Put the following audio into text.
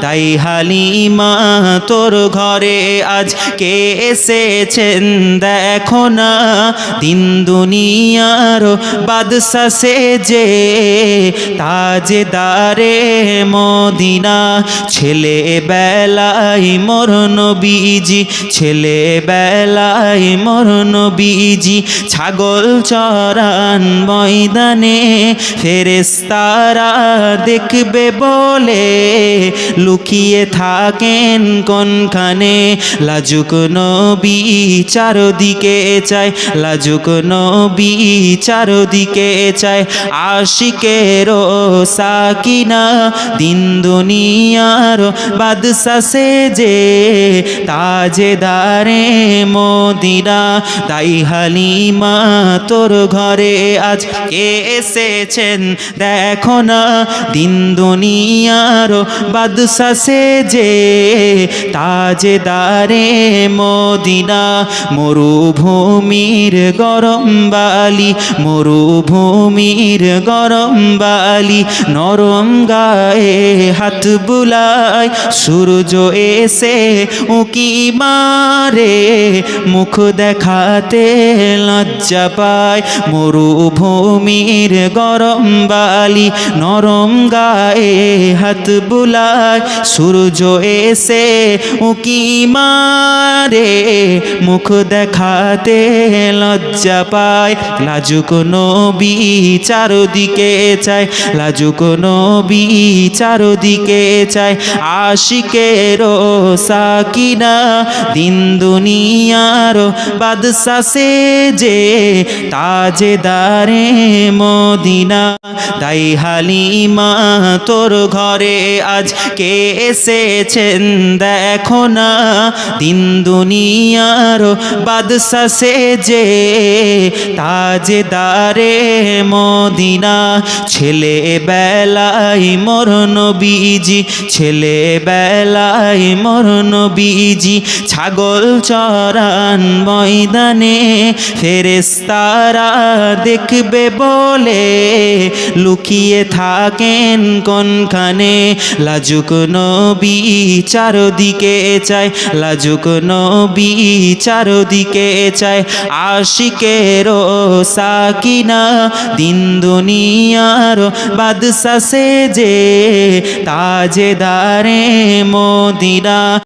তাই হালিমা তোর ঘরে আজ কে এসেছেন দেখো না, দিন দুনিয়ার বাদশা সেজে তাজদারে মদিনা। ছেলে বেলায় মোর নবীজি, ছেলে বেলায় মোর নবীজি ছাগল চরান ময়দানে, ফেরেশতারা দেখবে বলে লুকিয়ে থাকেন কোনখানে। লাজুক নবী চারদিকে চায়, লাজুক নবী চারদিকে চায়, আশিকেরও সাকিনা দিন দুনিয়ার বাদশা সেজে তাজদারে মদিনা। তাই হালিমা তোর ঘরে আজ কে এসেছেন দেখো না, দিন দুনিয়ার বাদশা সেজে তাজদারে মদিনা। মরুভূমির গরম বালি, মরুভূমির গরম বালি, নরম গায়ে হাত বুলায়, সূর্য এসে উকি মারে, মুখ দেখাতে লজ্জা পায়। মরুভূমির গরম বালি, নরম গায়ে হাত বুলায়, সূর্য এসে উকি মারে, মুখ দেখাতে লজ্জা পায়। লাজুক নবী চারদিকে চায়, লাজুক নবী চারদিকে চায়, আশিকেরও সাকিনা দিন দুনিয়ার বাদশা সেজে তাজদারে মদিনা। তাই হালিমা তোর ঘরে আজ কে এসেছেন দেখো না, দিন দুনিয়ার বাদশা সেজে তাজদারে মদিনা। ছেলে বেলায় মোর নবীজি, ছেলে বেলায় মোর নবীজি ছাগল চরান ময়দানে, ফেরেশতারা দেখবে বলে লুকিয়ে থাকেন কোনখানে। লাজুক নবী চারদিকে চায়, লাজুক নবী চারদিকে চায়, আশিকেরও সাকিনা দিন দুনিয়ার বাদশা সেজে তাজদারে মদিনা।